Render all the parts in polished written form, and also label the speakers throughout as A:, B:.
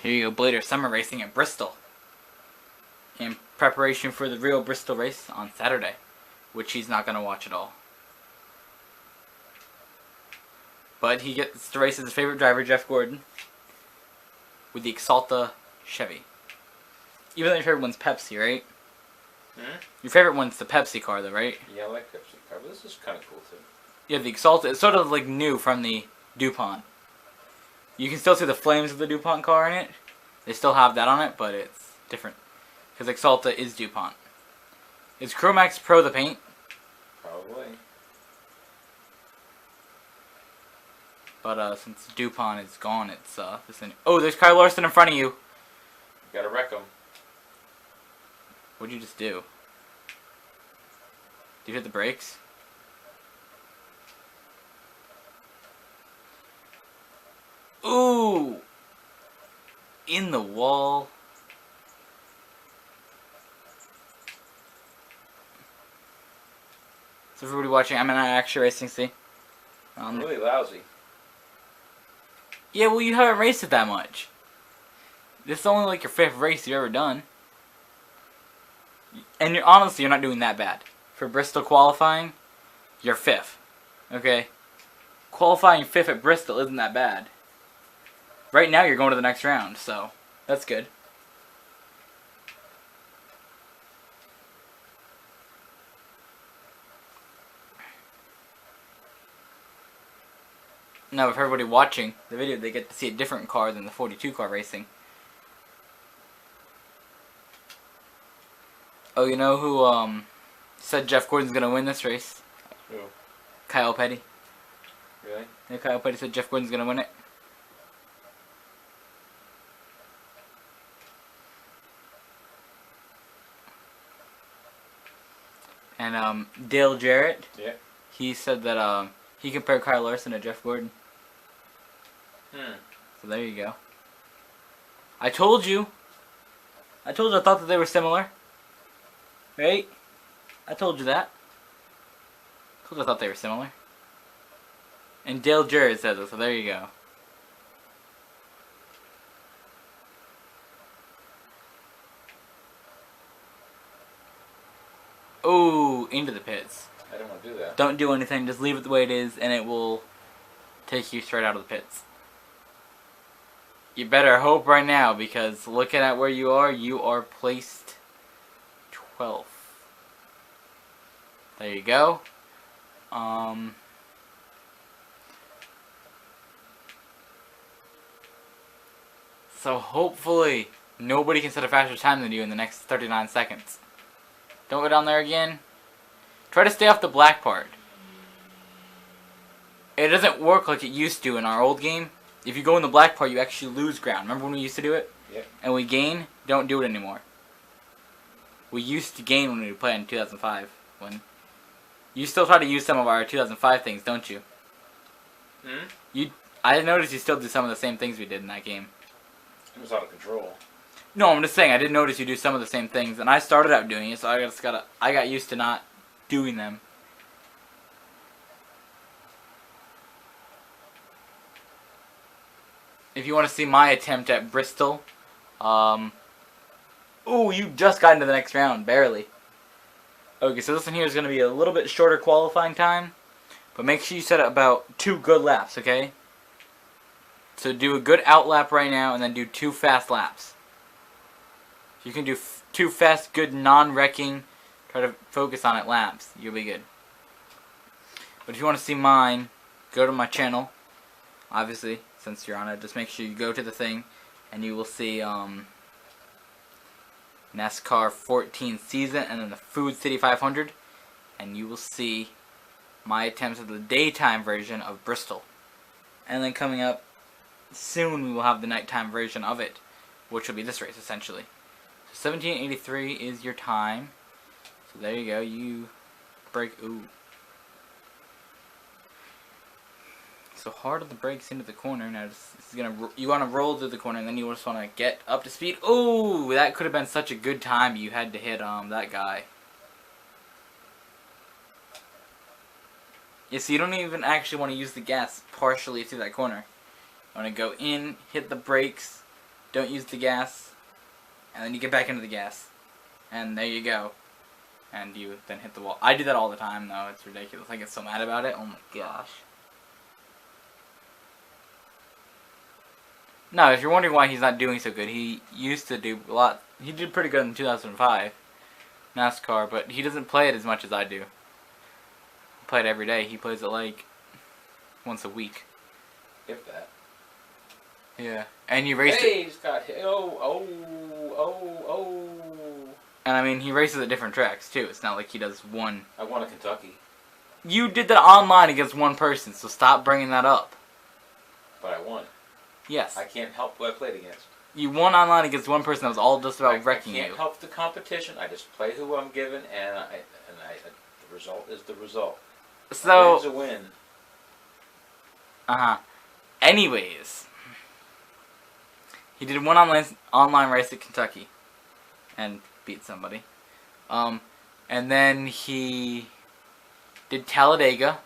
A: Here you go, Blader. Summer racing at Bristol. In preparation for the real Bristol race on Saturday, which he's not going to watch at all. But he gets to race as his favorite driver, Jeff Gordon, with the Exalta Chevy. Even though your favorite one's Pepsi, right?
B: Hmm?
A: Your favorite one's the Pepsi car, though, right?
B: Yeah, I like Pepsi car, but this is kind of cool, too.
A: Yeah, the Exalta is sort of like new from the DuPont. You can still see the flames of the DuPont car in it. They still have that on it, but it's different. Because Exalta is DuPont. Is Chromax Pro the paint?
B: Probably.
A: But since DuPont is gone, it's this thing. Oh, there's Kyle Larson in front of you.
B: You gotta wreck him.
A: What'd you just do? Did you hit the brakes? Ooh! In the wall. So everybody watching, I'm in Action Racing, see?
B: Really lousy.
A: Yeah, well, you haven't raced it that much. This is only like your 5th race you've ever done. And honestly, you're not doing that bad. For Bristol qualifying, you're 5th. Okay? Qualifying 5th at Bristol isn't that bad. Right now, you're going to the next round, so that's good. Now, if everybody watching the video, they get to see a different car than the 42 car racing. Oh, you know who said Jeff Gordon's gonna win this race?
B: Who?
A: Kyle Petty.
B: Really?
A: Yeah, Kyle Petty said Jeff Gordon's gonna win it. And Dale Jarrett.
B: Yeah.
A: He said that he compared Kyle Larson to Jeff Gordon. So there you go. I told you. I thought that they were similar. Right? I told you that. I thought they were similar. And Dale Jarrett says it, so there you go. Ooh, into the pits.
B: I didn't want to do that.
A: Don't do anything, just leave it the way it is, and it will take you straight out of the pits. You better hope right now, because looking at where you are placed 12th. There you go. So hopefully nobody can set a faster time than you in the next 39 seconds. Don't go down there again. Try to stay off the black part. It doesn't work like it used to in our old game. If you go in the black part, you actually lose ground. Remember when we used to do it?
B: Yeah.
A: And we gain? Don't do it anymore. We used to gain when we would play in 2005. When you still try to use some of our 2005 things, don't you? I noticed you still do some of the same things we did in that game.
B: It was out of control.
A: No, I'm just saying, I did notice you do some of the same things, and I started out doing it, so I got used to not doing them. If you want to see my attempt at Bristol, ooh, you just got into the next round, barely. Okay, so this one here is going to be a little bit shorter qualifying time, but make sure you set it about 2 good laps, okay? So do a good out lap right now, and then do 2 fast laps. If you can do 2 fast, good, non-wrecking, try to focus on it laps, you'll be good. But if you want to see mine, go to my channel, obviously, since you're on it. Just make sure you go to the thing, and you will see NASCAR 14 season, and then the Food City 500, and you will see my attempts at the daytime version of Bristol. And then coming up soon, we will have the nighttime version of it, which will be this race essentially. So 1783 is your time. So there you go. You break. Ooh. So hard on the brakes into the corner. Now this is gonna. You want to roll through the corner, and then you just want to get up to speed. Ooh, that could have been such a good time. You had to hit that guy. Yeah, so you don't even actually want to use the gas partially through that corner. You want to go in, hit the brakes, don't use the gas, and then you get back into the gas, and there you go, and you then hit the wall. I do that all the time though. It's ridiculous. I get so mad about it. Oh my gosh. No, if you're wondering why he's not doing so good, he used to do a lot. He did pretty good in 2005 NASCAR, but he doesn't play it as much as I do. I play it every day. He plays it like once a week.
B: If that.
A: Yeah, and you race
B: Hey,
A: it.
B: he's got hit. Oh.
A: And I mean, he races at different tracks too. It's not like he does one.
B: I won at Kentucky,
A: You did that online against one person, so stop bringing that up.
B: but I won.
A: Yes.
B: I can't help who I played against.
A: You won online against one person that was all just about wrecking
B: I can't
A: you.
B: help the competition. I just play who I'm given, and the result is the result.
A: So,
B: A win's a win.
A: Anyways, he did one online race at Kentucky and beat somebody. And then he did Talladega,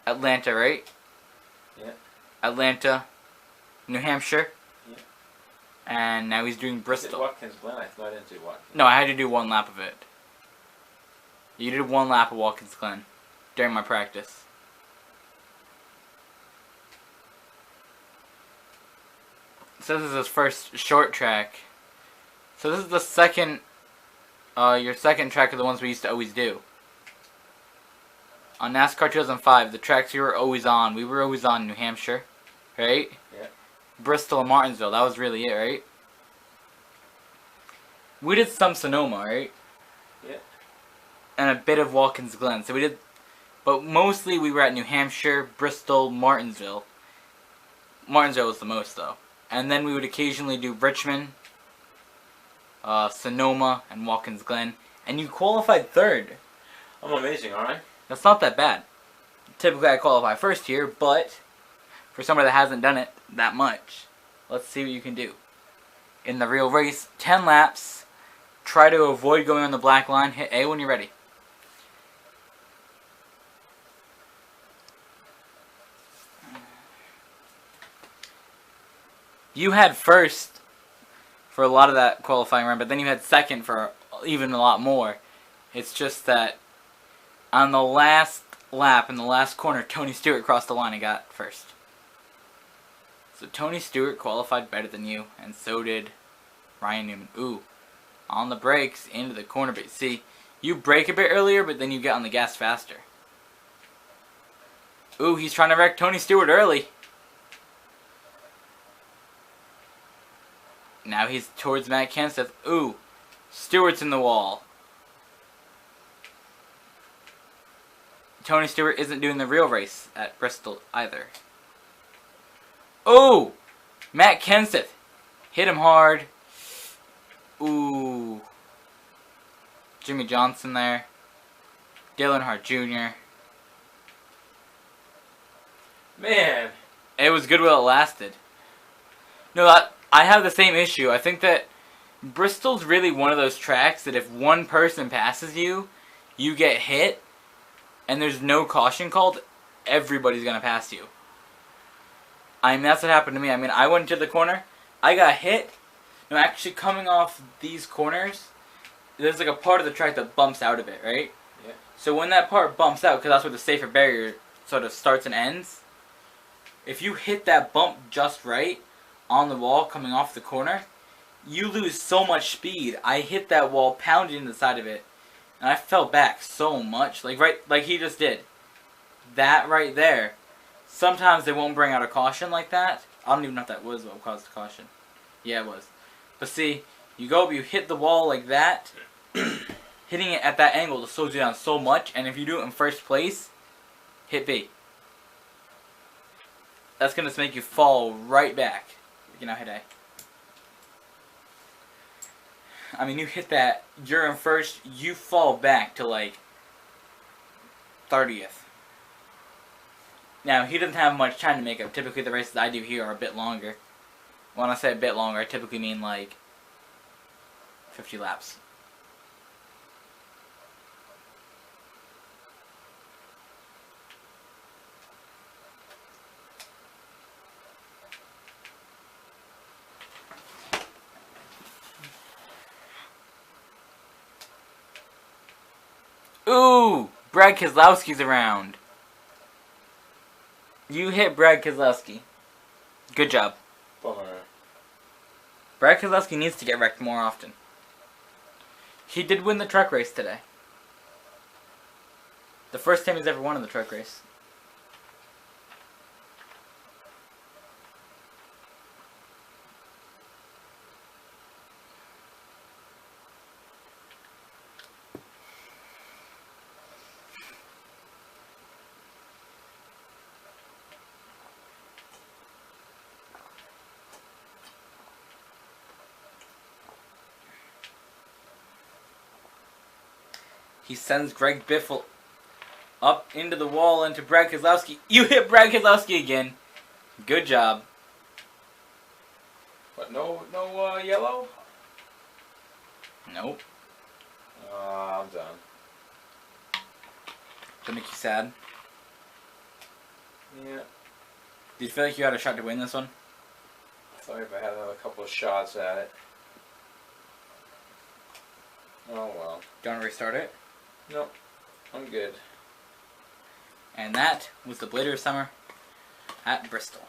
A: Atlanta, right?
B: Yeah.
A: Atlanta, New Hampshire.
B: Yeah.
A: And now he's doing Bristol.
B: Watkins Glen. I thought I didn't do Watkins.
A: No, I had to do one lap of it. You did one lap of Watkins Glen during my practice. So this is his first short track. So this is the second, your second track of the ones we used to always do. On NASCAR 2005, the tracks we were always on New Hampshire, right?
B: Yeah.
A: Bristol and Martinsville, that was really it, right? We did some Sonoma, right?
B: Yeah.
A: And a bit of Watkins Glen. So we did, but mostly we were at New Hampshire, Bristol, Martinsville. Martinsville was the most though. And then we would occasionally do Richmond, Sonoma, and Watkins Glen. And you qualified third.
B: I'm amazing, aren't I?
A: That's not that bad. Typically I qualify first here, but for somebody that hasn't done it that much, let's see what you can do. In the real race, 10 laps. Try to avoid going on the black line. Hit A when you're ready. You had first for a lot of that qualifying run, but then you had second for even a lot more. It's just that on the last lap, in the last corner, Tony Stewart crossed the line and got first. So Tony Stewart qualified better than you, and so did Ryan Newman. Ooh, on the brakes, into the corner. But see, you brake a bit earlier, but then you get on the gas faster. Ooh, he's trying to wreck Tony Stewart early. Now he's towards Matt Kenseth. Ooh, Stewart's in the wall. Tony Stewart isn't doing the real race at Bristol either. Oh! Matt Kenseth hit him hard. Ooh. Jimmy Johnson there. Dale Earnhardt Jr.
B: Man.
A: It was good while it lasted. No, I have the same issue. I think that Bristol's really one of those tracks that if one person passes you, you get hit, and there's no caution called, everybody's going to pass you. I mean, that's what happened to me. I mean, I went to the corner, I got hit. No, actually coming off these corners, there's like a part of the track that bumps out of it, right?
B: Yeah.
A: So when that part bumps out, because that's where the safer barrier sort of starts and ends, if you hit that bump just right on the wall coming off the corner, you lose so much speed. I hit that wall, pounded into the side of it, and I fell back so much, like he just did. That right there. Sometimes they won't bring out a caution like that. I don't even know if that was what caused the caution. Yeah, it was. But see, you go up, you hit the wall like that. Hitting it at that angle just slows you down so much, and if you do it in first place, hit B. That's going to make you fall right back. You know, hit A. I mean, you hit that, you're in first, you fall back to like 30th. Now, he doesn't have much time to make up. Typically, the races I do here are a bit longer. When I say a bit longer, I typically mean like 50 laps. Ooh! Brad Keselowski's around. You hit Brad Keselowski. Good job.
B: Bummer.
A: Brad Keselowski needs to get wrecked more often. He did win the truck race today. The first time he's ever won in the truck race. He sends Greg Biffle up into the wall into Brad Keselowski. You hit Brad Keselowski again. Good job.
B: But no yellow?
A: Nope.
B: I'm done.
A: That make you sad?
B: Yeah.
A: Do you feel like you had a shot to win this one?
B: I thought if I had another couple of shots at it. Oh well.
A: Do you want to restart it?
B: Nope. I'm good.
A: And that was the Blader Summer at Bristol.